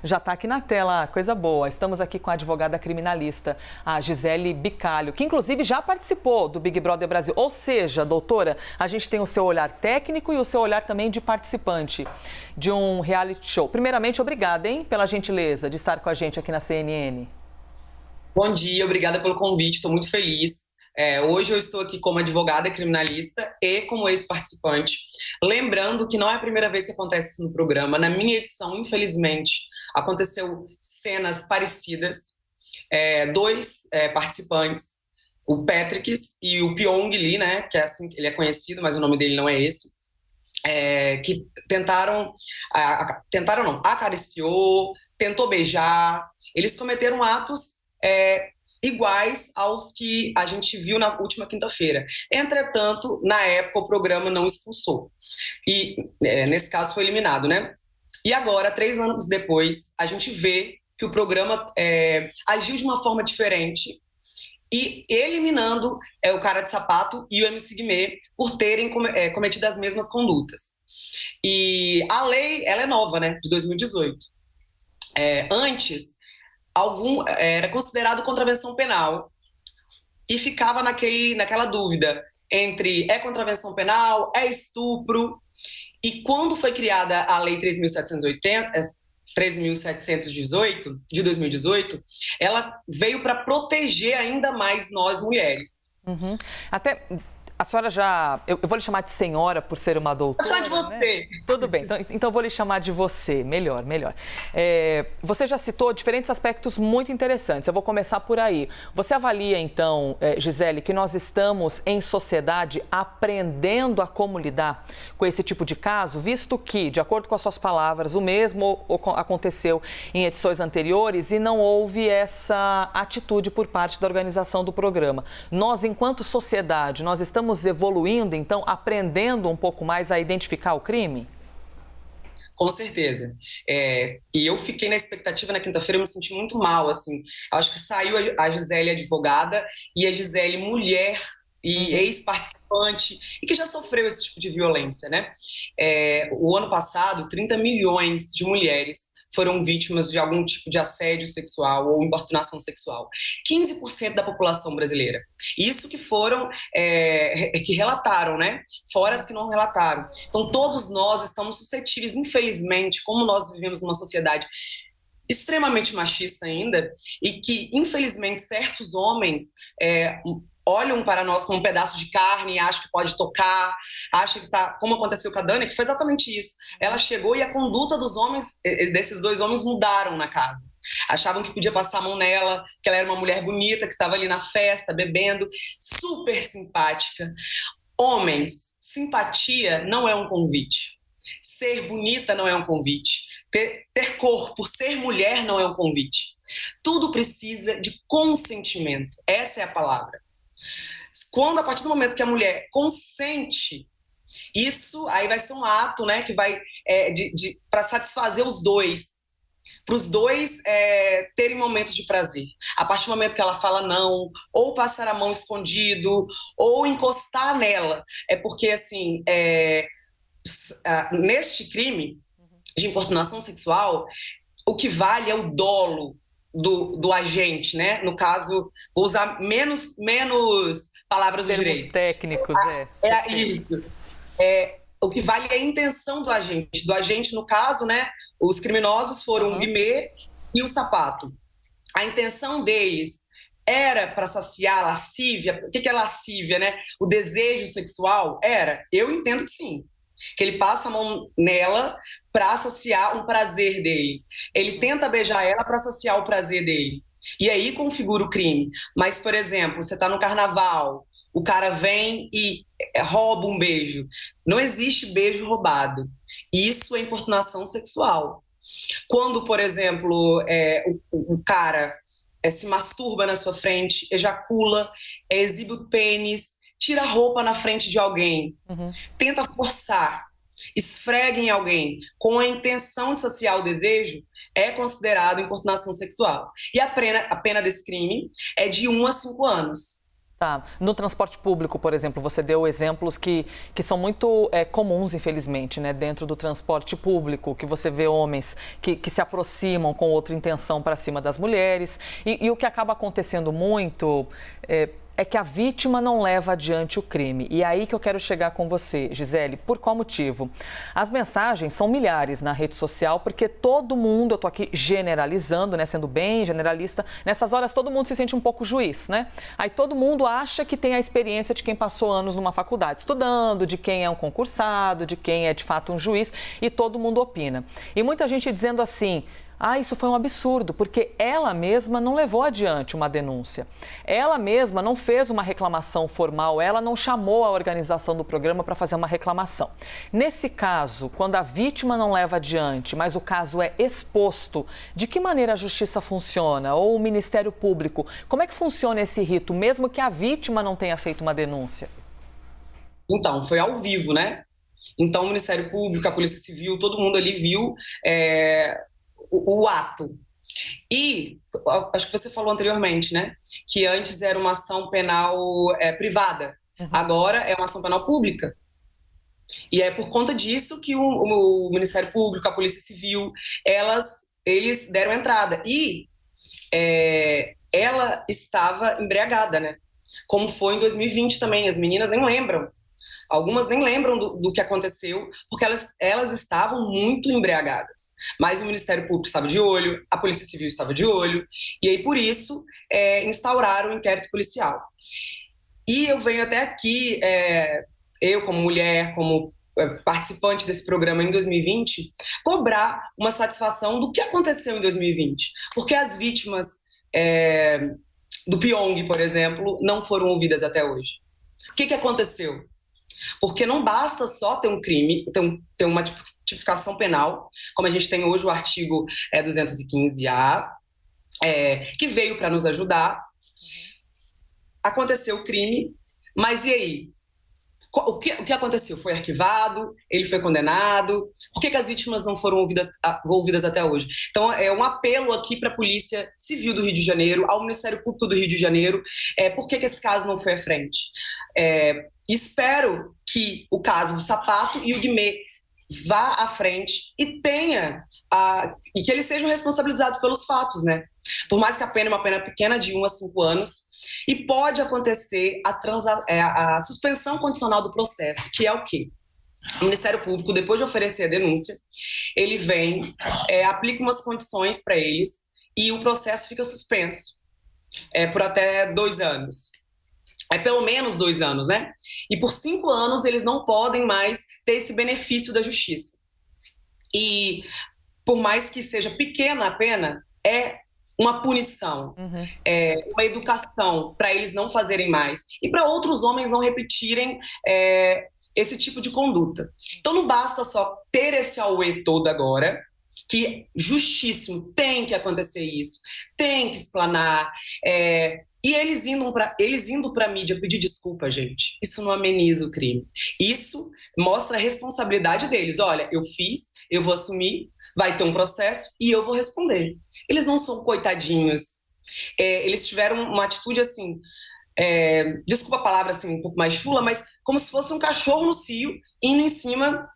Já está aqui na tela, coisa boa. Estamos aqui com a advogada criminalista, a Gisele Bicalho, que inclusive já participou do Big Brother Brasil. Ou seja, doutora, a gente tem o seu olhar técnico e o seu olhar também de participante de um reality show. Primeiramente, obrigada, hein, pela gentileza de estar com a gente aqui na CNN. Bom dia, obrigada pelo convite, estou muito feliz. Hoje eu estou aqui como advogada criminalista e como ex-participante. Lembrando que não é a primeira vez que acontece isso no programa. Na minha edição, infelizmente, aconteceu cenas parecidas. Dois participantes, o Patrick e o Pyong Lee, né, que é assim que ele é conhecido, mas o nome dele não é esse, que tentaram não, acariciou, tentou beijar. Eles cometeram atos iguais aos que a gente viu na última quinta-feira. Entretanto, na época, o programa não expulsou. E, nesse caso, foi eliminado, né? E agora, 3 anos depois, a gente vê que o programa agiu de uma forma diferente e eliminando o Cara de Sapato e o MC Guimê por terem cometido as mesmas condutas. E a lei, ela é nova, né? De 2018. Antes, era considerado contravenção penal e ficava naquela dúvida entre contravenção penal, estupro. E quando foi criada a Lei 13.718 de 2018, ela veio para proteger ainda mais nós mulheres. Uhum. Até a senhora já... Eu vou lhe chamar de senhora por ser uma doutora. Vou chamar de você. Né? Tudo bem, então vou lhe chamar de você. Melhor. Você já citou diferentes aspectos muito interessantes. Eu vou começar por aí. Você avalia, então, Gisele, que nós estamos em sociedade aprendendo a como lidar com esse tipo de caso, visto que, de acordo com as suas palavras, o mesmo aconteceu em edições anteriores e não houve essa atitude por parte da organização do programa. Nós, enquanto sociedade, nós estamos evoluindo, então, aprendendo um pouco mais a identificar o crime? Com certeza. E eu fiquei na expectativa na quinta-feira, eu me senti muito mal, assim. Acho que saiu a Gisele advogada e a Gisele mulher e ex-participante e que já sofreu esse tipo de violência, né? O ano passado, 30 milhões de mulheres foram vítimas de algum tipo de assédio sexual ou importunação sexual. 15% da população brasileira. Isso que foram, que relataram, né? Fora as que não relataram. Então, todos nós estamos suscetíveis, infelizmente, como nós vivemos numa sociedade extremamente machista ainda, e que, infelizmente, certos homens olham para nós como um pedaço de carne, acham que pode tocar, acham que tá, como aconteceu com a Dani, que foi exatamente isso. Ela chegou e a conduta dos homens, desses 2 homens, mudaram na casa. Achavam que podia passar a mão nela, que ela era uma mulher bonita, que estava ali na festa, bebendo, super simpática. Homens, simpatia não é um convite. Ser bonita não é um convite. Ter corpo, ser mulher não é um convite. Tudo precisa de consentimento. Essa é a palavra. Quando, a partir do momento que a mulher consente, isso aí vai ser um ato, né, que vai para satisfazer os dois, para os dois terem momentos de prazer. A partir do momento que ela fala não, ou passar a mão escondido, ou encostar nela, porque assim, neste crime de importunação sexual, o que vale é o dolo do agente, né? No caso, vou usar menos palavras do direito. Técnicos, Isso. O que vale é a intenção do agente. Do agente, no caso, né? Os criminosos foram o Guimê e o Sapato. A intenção deles era para saciar a lascívia. O que é lascívia, né? O desejo sexual? Eu entendo que sim. Que ele passa a mão nela para saciar um prazer dele. Ele tenta beijar ela para saciar o prazer dele. E aí configura o crime. Mas, por exemplo, você está no carnaval, o cara vem e rouba um beijo. Não existe beijo roubado. Isso é importunação sexual. Quando, por exemplo, o cara se masturba na sua frente, ejacula, exibe o pênis, tira a roupa na frente de alguém, tenta forçar, esfrega em alguém com a intenção de saciar o desejo, é considerado importunação sexual. E a pena desse crime é de 1 a 5 anos. Tá. No transporte público, por exemplo, você deu exemplos que são muito comuns, infelizmente, né? Dentro do transporte público, que você vê homens que se aproximam com outra intenção para cima das mulheres. E o que acaba acontecendo muito é que a vítima não leva adiante o crime. E é aí que eu quero chegar com você, Gisele. Por qual motivo? As mensagens são milhares na rede social, porque todo mundo, eu estou aqui generalizando, né, sendo bem generalista, nessas horas todo mundo se sente um pouco juiz, né? Aí todo mundo acha que tem a experiência de quem passou anos numa faculdade estudando, de quem é um concursado, de quem é de fato um juiz, e todo mundo opina. E muita gente dizendo assim: isso foi um absurdo, porque ela mesma não levou adiante uma denúncia. Ela mesma não fez uma reclamação formal, ela não chamou a organização do programa para fazer uma reclamação. Nesse caso, quando a vítima não leva adiante, mas o caso é exposto, de que maneira a justiça funciona? Ou o Ministério Público? Como é que funciona esse rito, mesmo que a vítima não tenha feito uma denúncia? Então, foi ao vivo, né? Então, o Ministério Público, a Polícia Civil, todo mundo ali viu o ato. E acho que você falou anteriormente, né? Que antes era uma ação penal privada, agora é uma ação penal pública. E é por conta disso que o Ministério Público, a Polícia Civil, eles deram entrada. E ela estava embriagada, né? Como foi em 2020 também, as meninas nem lembram. Algumas nem lembram do que aconteceu, porque elas estavam muito embriagadas. Mas o Ministério Público estava de olho, a Polícia Civil estava de olho, e aí, por isso, instauraram o inquérito policial. E eu venho até aqui, eu como mulher, como participante desse programa em 2020, cobrar uma satisfação do que aconteceu em 2020. Porque as vítimas do Pyong, por exemplo, não foram ouvidas até hoje. O que aconteceu? Porque não basta só ter um crime, ter uma tipificação penal, como a gente tem hoje o artigo 215-A, que veio para nos ajudar. Aconteceu o crime, mas e aí? O que aconteceu? Foi arquivado? Ele foi condenado? Por que as vítimas não foram ouvidas até hoje? Então, é um apelo aqui para a Polícia Civil do Rio de Janeiro, ao Ministério Público do Rio de Janeiro, por que esse caso não foi à frente? Espero que o caso do Sapato e o Guimê vá à frente e e que eles sejam responsabilizados pelos fatos, né? Por mais que a pena é uma pena pequena, de 1 a 5 anos, e pode acontecer a suspensão condicional do processo, que é o quê? O Ministério Público, depois de oferecer a denúncia, ele vem, aplica umas condições para eles e o processo fica suspenso por até 2 anos. Pelo menos 2 anos, né? E por 5 anos eles não podem mais ter esse benefício da justiça. E por mais que seja pequena a pena, é uma punição, uma educação para eles não fazerem mais e para outros homens não repetirem esse tipo de conduta. Então não basta só ter esse auê todo agora, que justíssimo, tem que acontecer isso, tem que explanar, e eles indo para a mídia pedir desculpa, gente, isso não ameniza o crime. Isso mostra a responsabilidade deles. Olha, eu fiz, eu vou assumir, vai ter um processo e eu vou responder. Eles não são coitadinhos. Eles tiveram uma atitude assim, desculpa a palavra assim, um pouco mais chula, mas como se fosse um cachorro no cio indo em cima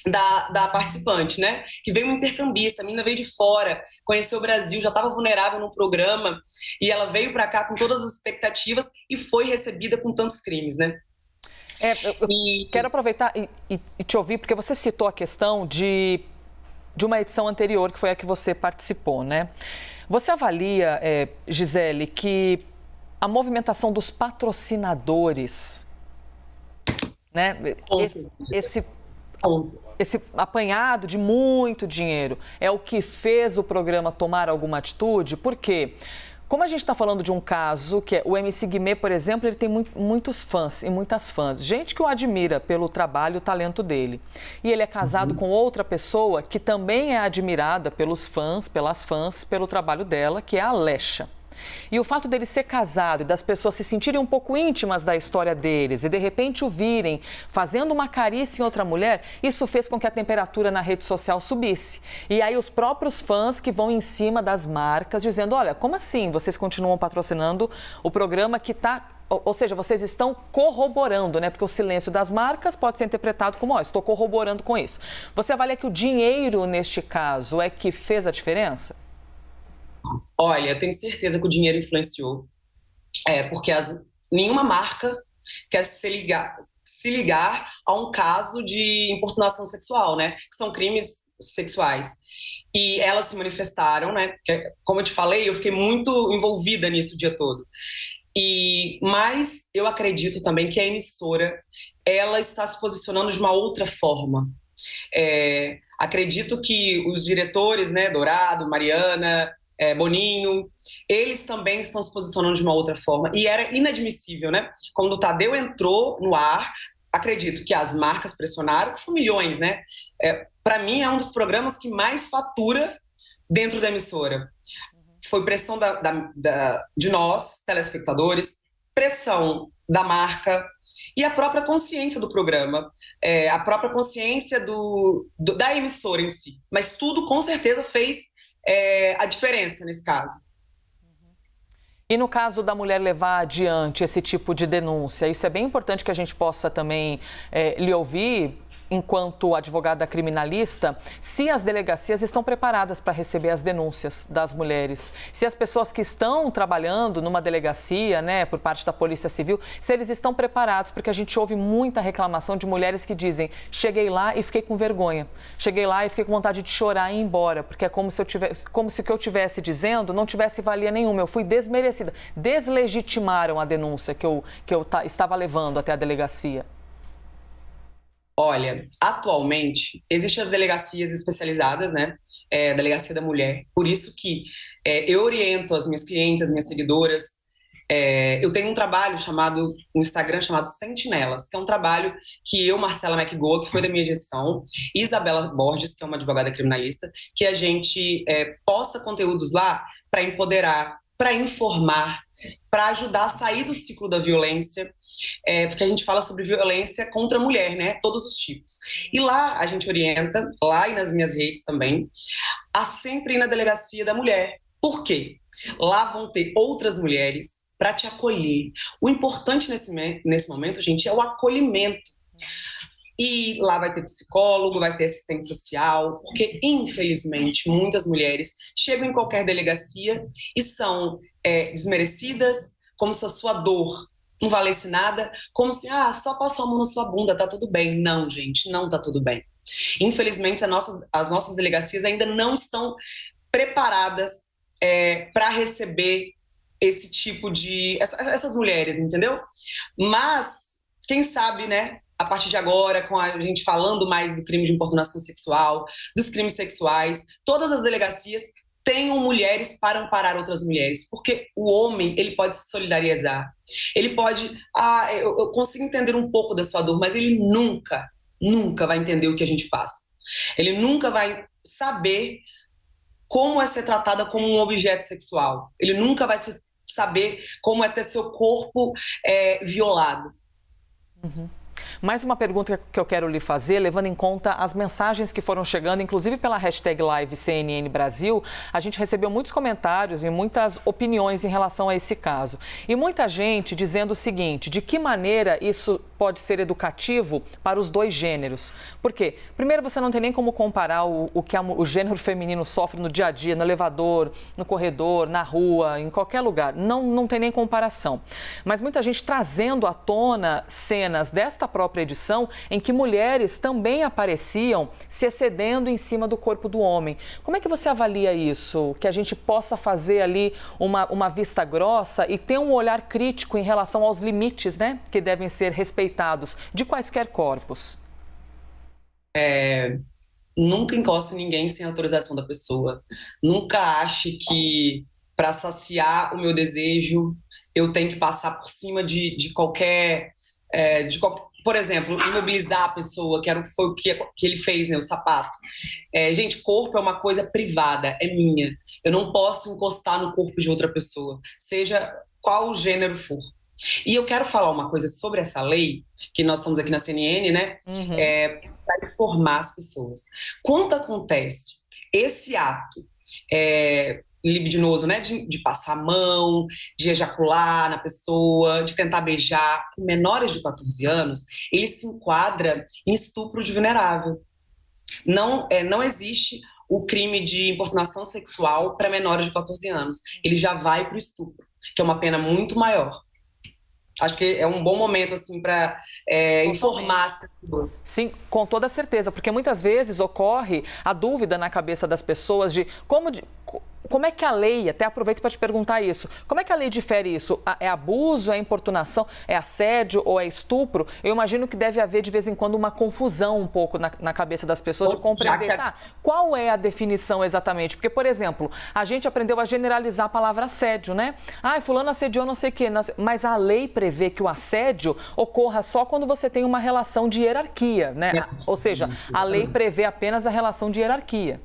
da participante, né? Que veio uma intercambista, a menina veio de fora, conheceu o Brasil, já estava vulnerável no programa e ela veio para cá com todas as expectativas e foi recebida com tantos crimes, né? Eu quero aproveitar e te ouvir, porque você citou a questão de uma edição anterior, que foi a que você participou, né? Você avalia, Gisele, que a movimentação dos patrocinadores, né? Esse apanhado de muito dinheiro é o que fez o programa tomar alguma atitude? Por quê? Como a gente está falando de um caso que o MC Guimê, por exemplo, ele tem muitos fãs e muitas fãs. Gente que o admira pelo trabalho e o talento dele. E ele é casado com outra pessoa que também é admirada pelos fãs, pelas fãs, pelo trabalho dela, que é a Alexa. E o fato dele ser casado e das pessoas se sentirem um pouco íntimas da história deles e de repente o virem fazendo uma carícia em outra mulher, isso fez com que a temperatura na rede social subisse. E aí os próprios fãs que vão em cima das marcas dizendo, olha, como assim vocês continuam patrocinando o programa que está... Ou seja, vocês estão corroborando, né? Porque o silêncio das marcas pode ser interpretado como, ó, estou corroborando com isso. Você avalia que o dinheiro, neste caso, é que fez a diferença? Olha, tenho certeza que o dinheiro influenciou, porque nenhuma marca quer se ligar a um caso de importunação sexual, né? Que são crimes sexuais. E elas se manifestaram, né? Porque, como eu te falei, eu fiquei muito envolvida nisso o dia todo. Mas eu acredito também que a emissora ela está se posicionando de uma outra forma. Acredito que os diretores, né, Dourado, Mariana, Boninho, eles também estão se posicionando de uma outra forma. E era inadmissível, né? Quando o Tadeu entrou no ar, acredito que as marcas pressionaram, que são milhões, né? Para mim, é um dos programas que mais fatura dentro da emissora. Foi pressão de nós, telespectadores, pressão da marca e a própria consciência do programa, a própria consciência da emissora em si. Mas tudo, com certeza, fez a diferença nesse caso. E no caso da mulher levar adiante esse tipo de denúncia, isso é bem importante que a gente possa também lhe ouvir, enquanto advogada criminalista, se as delegacias estão preparadas para receber as denúncias das mulheres, se as pessoas que estão trabalhando numa delegacia, né, por parte da Polícia Civil, se eles estão preparados, porque a gente ouve muita reclamação de mulheres que dizem, cheguei lá e fiquei com vergonha, cheguei lá e fiquei com vontade de chorar e ir embora, porque é como se o que eu estivesse dizendo não tivesse valia nenhuma, eu fui desmerecida, deslegitimaram a denúncia que eu estava levando até a delegacia. Olha, atualmente, existem as delegacias especializadas, né? Delegacia da Mulher. Por isso que eu oriento as minhas clientes, as minhas seguidoras. Eu tenho um trabalho no Instagram chamado Sentinelas, que é um trabalho que eu, Marcela McGoa, que foi da minha gestão, e Isabela Borges, que é uma advogada criminalista, que a gente posta conteúdos lá para empoderar, para informar, para ajudar a sair do ciclo da violência, porque a gente fala sobre violência contra a mulher, né? Todos os tipos. E lá a gente orienta, lá e nas minhas redes também, a sempre ir na delegacia da mulher. Por quê? Lá vão ter outras mulheres para te acolher. O importante nesse momento, gente, é o acolhimento. E lá vai ter psicólogo, vai ter assistente social, porque, infelizmente, muitas mulheres chegam em qualquer delegacia e são desmerecidas, como se a sua dor não valesse nada, como se, só passou a mão na sua bunda, tá tudo bem. Não, gente, não tá tudo bem. Infelizmente, as nossas delegacias ainda não estão preparadas para receber esse tipo essas mulheres, entendeu? Mas, quem sabe, né? A partir de agora, com a gente falando mais do crime de importunação sexual, dos crimes sexuais, todas as delegacias tenham mulheres para amparar outras mulheres, porque o homem, ele pode se solidarizar, ele pode, eu consigo entender um pouco da sua dor, mas ele nunca, nunca vai entender o que a gente passa. Ele nunca vai saber como é ser tratada como um objeto sexual. Ele nunca vai saber como é ter seu corpo violado. Uhum. Mais uma pergunta que eu quero lhe fazer, levando em conta as mensagens que foram chegando, inclusive pela hashtag Live CNN Brasil, a gente recebeu muitos comentários e muitas opiniões em relação a esse caso. E muita gente dizendo o seguinte, de que maneira isso pode ser educativo para os dois gêneros? Por quê? Primeiro, você não tem nem como comparar o que o gênero feminino sofre no dia a dia, no elevador, no corredor, na rua, em qualquer lugar. Não tem nem comparação. Mas muita gente trazendo à tona cenas desta própria edição em que mulheres também apareciam se excedendo em cima do corpo do homem. Como é que você avalia isso? Que a gente possa fazer ali uma vista grossa e ter um olhar crítico em relação aos limites, né, que devem ser respeitados de quaisquer corpos. Nunca encoste ninguém sem autorização da pessoa. Nunca ache que para saciar o meu desejo eu tenho que passar por cima de qualquer por exemplo, imobilizar a pessoa, foi o que ele fez, né, o sapato. Gente, corpo é uma coisa privada, é minha. Eu não posso encostar no corpo de outra pessoa, seja qual o gênero for. E eu quero falar uma coisa sobre essa lei, que nós estamos aqui na CNN, né, para informar as pessoas. Quando acontece esse ato libidinoso, né, de passar a mão, de ejacular na pessoa, de tentar beijar, com menores de 14 anos, ele se enquadra em estupro de vulnerável. Não existe o crime de importunação sexual para menores de 14 anos. Ele já vai para o estupro, que é uma pena muito maior. Acho que é um bom momento, assim, para informar as pessoas. Sim, com toda certeza, porque muitas vezes ocorre a dúvida na cabeça das pessoas de como é que a lei, até aproveito para te perguntar isso, como é que a lei difere isso? É abuso, é importunação, é assédio ou é estupro? Eu imagino que deve haver de vez em quando uma confusão um pouco na cabeça das pessoas de compreender, tá, qual é a definição exatamente? Porque, por exemplo, a gente aprendeu a generalizar a palavra assédio, né? Fulano assediou não sei o quê, mas a lei prevê que o assédio ocorra só quando você tem uma relação de hierarquia, né? Ou seja, a lei prevê apenas a relação de hierarquia.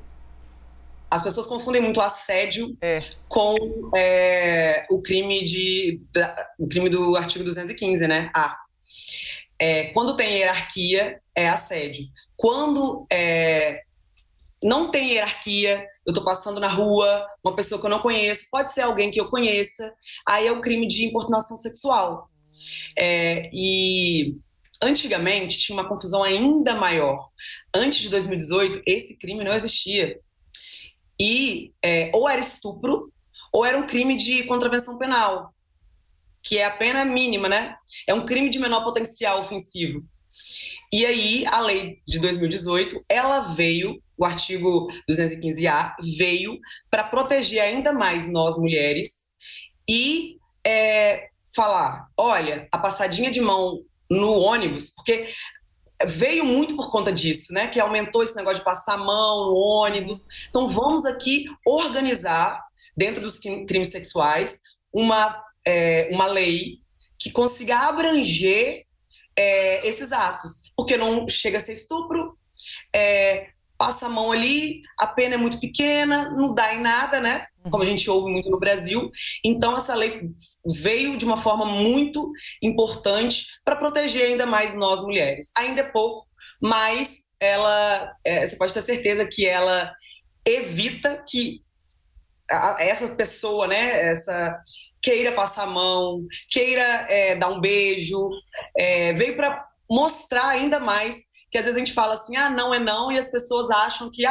As pessoas confundem muito o assédio com o crime do artigo 215, né? Quando tem hierarquia, é assédio. Quando não tem hierarquia, eu estou passando na rua, uma pessoa que eu não conheço, pode ser alguém que eu conheça, aí é o crime de importunação sexual. E antigamente tinha uma confusão ainda maior. Antes de 2018, esse crime não existia. E ou era estupro, ou era um crime de contravenção penal, que é a pena mínima, né? É um crime de menor potencial ofensivo. E aí, a lei de 2018, o artigo 215-A, veio para proteger ainda mais nós, mulheres, e falar, olha, a passadinha de mão no ônibus, porque veio muito por conta disso, né? Que aumentou esse negócio de passar a mão no ônibus. Então, vamos aqui organizar, dentro dos crimes sexuais, uma lei que consiga abranger esses atos. Porque não chega a ser estupro, passa a mão ali, a pena é muito pequena, não dá em nada, né? Como a gente ouve muito no Brasil. Então, essa lei veio de uma forma muito importante para proteger ainda mais nós, mulheres. Ainda é pouco, mas você pode ter certeza que ela evita que essa pessoa, né, queira passar a mão, queira dar um beijo. Veio para mostrar ainda mais que às vezes a gente fala assim, não é não, e as pessoas acham que,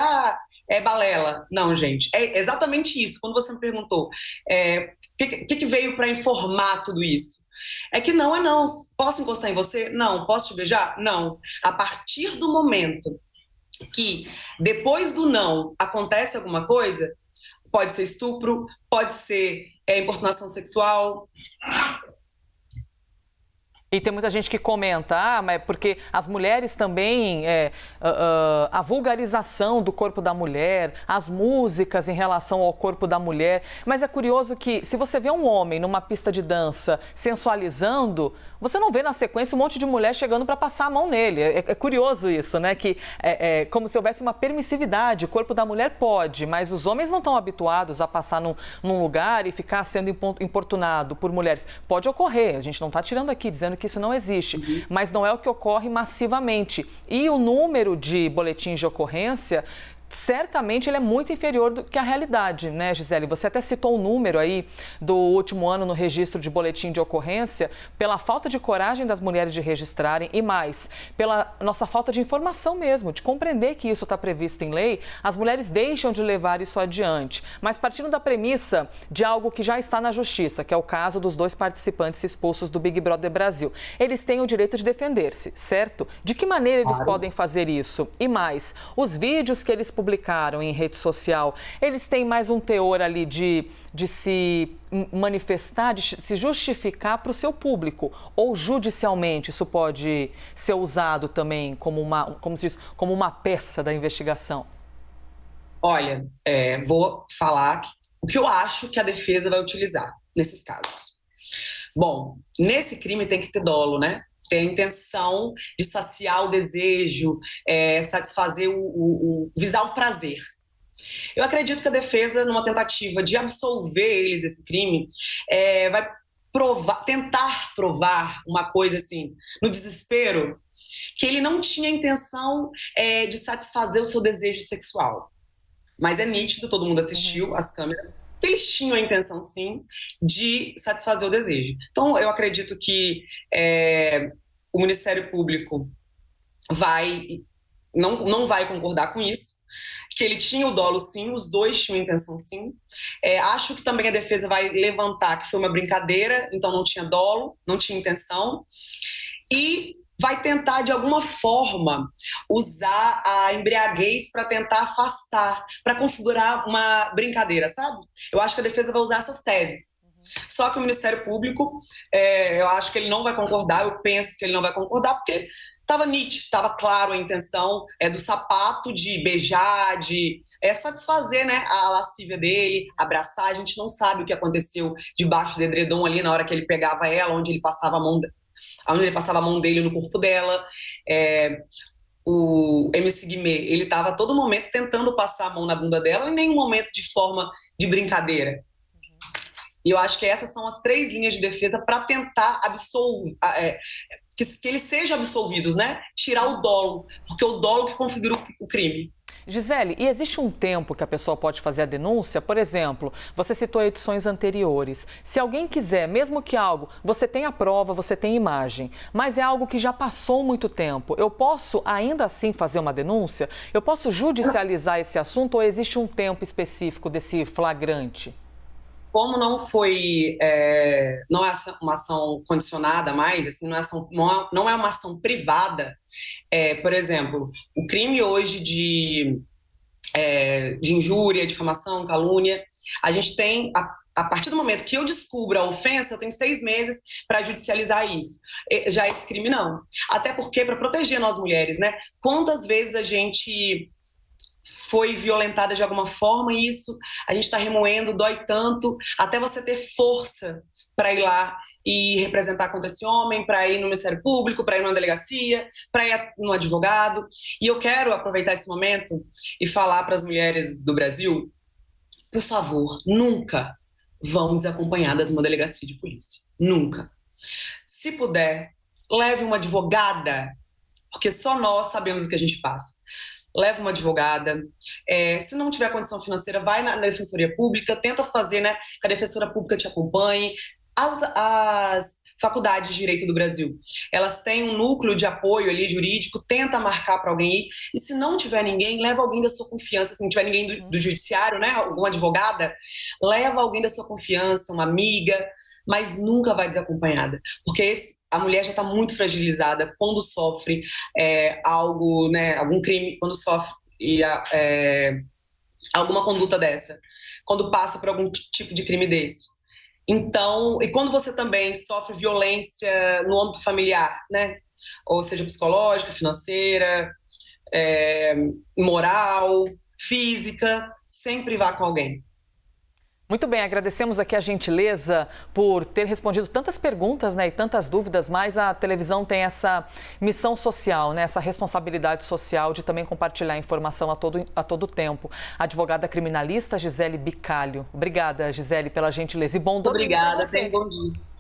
é balela. Não, gente, é exatamente isso. Quando você me perguntou o que veio para informar tudo isso, é que não é não. Posso encostar em você? Não. Posso te beijar? Não. A partir do momento que, depois do não, acontece alguma coisa, pode ser estupro, pode ser importunação sexual. E tem muita gente que comenta, mas porque as mulheres também, a vulgarização do corpo da mulher, as músicas em relação ao corpo da mulher. Mas é curioso que, se você vê um homem numa pista de dança sensualizando, você não vê na sequência um monte de mulher chegando para passar a mão nele. É curioso isso, né? Que como se houvesse uma permissividade. O corpo da mulher pode, mas os homens não estão habituados a passar num lugar e ficar sendo importunado por mulheres. Pode ocorrer, a gente não está tirando aqui, dizendo que isso não existe, mas não é o que ocorre massivamente. E o número de boletins de ocorrência, certamente ele é muito inferior do que a realidade, né, Gisele? Você até citou o número aí do último ano no registro de boletim de ocorrência, pela falta de coragem das mulheres de registrarem e mais, pela nossa falta de informação mesmo, de compreender que isso está previsto em lei, as mulheres deixam de levar isso adiante. Mas partindo da premissa de algo que já está na justiça, que é o caso dos 2 participantes expulsos do Big Brother Brasil, eles têm o direito de defender-se, certo? De que maneira eles podem fazer isso? E mais, os vídeos que eles publicaram em rede social, eles têm mais um teor ali de se manifestar, de se justificar para o seu público, ou judicialmente isso pode ser usado também como uma peça da investigação? Olha, vou falar o que eu acho que a defesa vai utilizar nesses casos. Bom, nesse crime tem que ter dolo, né? ter a intenção de saciar o desejo, satisfazer visar o prazer. Eu acredito que a defesa, numa tentativa de absolver eles desse crime, vai tentar provar uma coisa assim, no desespero, que ele não tinha intenção de satisfazer o seu desejo sexual. Mas é nítido, todo mundo assistiu as câmeras, que eles tinham a intenção, sim, de satisfazer o desejo. Então, eu acredito que o Ministério Público não vai concordar com isso, que ele tinha o dolo, sim, os dois tinham intenção, sim. Acho que também a defesa vai levantar que foi uma brincadeira, então não tinha dolo, não tinha intenção, e vai tentar, de alguma forma, usar a embriaguez para tentar afastar, para configurar uma brincadeira, sabe? Eu acho que a defesa vai usar essas teses. Só que o Ministério Público, eu acho que ele não vai concordar, eu penso que ele não vai concordar, porque estava nítido, estava claro a intenção do sapato, de beijar, de satisfazer, né, a lascívia dele, abraçar. A gente não sabe o que aconteceu debaixo do edredom ali na hora que ele pegava ela, onde ele passava a mão dele no corpo dela. O MC Guimê, ele estava a todo momento tentando passar a mão na bunda dela, em nenhum momento de forma de brincadeira. E eu acho que essas são as 3 linhas de defesa para tentar que eles sejam absolvidos, né? Tirar o dolo, porque o dolo que configura o crime. Gisele, e existe um tempo que a pessoa pode fazer a denúncia? Por exemplo, você citou edições anteriores. Se alguém quiser, mesmo que algo, você tem a prova, você tem imagem, mas é algo que já passou muito tempo, eu posso ainda assim fazer uma denúncia? Eu posso judicializar esse assunto ou existe um tempo específico desse flagrante? Como não foi, não é uma ação condicionada mais, assim, não é uma ação privada, por exemplo, o crime hoje de injúria, difamação, calúnia, a gente tem, a partir do momento que eu descubro a ofensa, eu tenho 6 meses para judicializar isso. Já esse crime não. Até porque, para proteger nós mulheres, né? Quantas vezes a gente foi violentada de alguma forma e isso a gente está remoendo, dói tanto, até você ter força para ir lá e representar contra esse homem, para ir no Ministério Público, para ir numa delegacia, para ir no advogado. E eu quero aproveitar esse momento e falar para as mulheres do Brasil, por favor, nunca vão desacompanhadas numa delegacia de polícia. Nunca. Se puder, leve uma advogada, porque só nós sabemos o que a gente passa. Leva uma advogada, se não tiver condição financeira, vai na Defensoria Pública, tenta fazer, né, que a Defensoria Pública te acompanhe. As faculdades de Direito do Brasil, elas têm um núcleo de apoio ali jurídico, tenta marcar para alguém ir, e se não tiver ninguém, leva alguém da sua confiança, se não tiver ninguém do judiciário, né, alguma advogada, leva alguém da sua confiança, uma amiga, mas nunca vai desacompanhada, porque a mulher já está muito fragilizada quando sofre algo, né, algum crime, quando sofre alguma conduta dessa, quando passa por algum tipo de crime desse. Então, e quando você também sofre violência no âmbito familiar, né, ou seja, psicológica, financeira, moral, física, sempre vá com alguém. Muito bem, agradecemos aqui a gentileza por ter respondido tantas perguntas, né, e tantas dúvidas, mas a televisão tem essa missão social, né, essa responsabilidade social de também compartilhar informação a todo tempo. A advogada criminalista Gisele Bicalho. Obrigada, Gisele, pela gentileza e bom domingo. Obrigada, bom dia.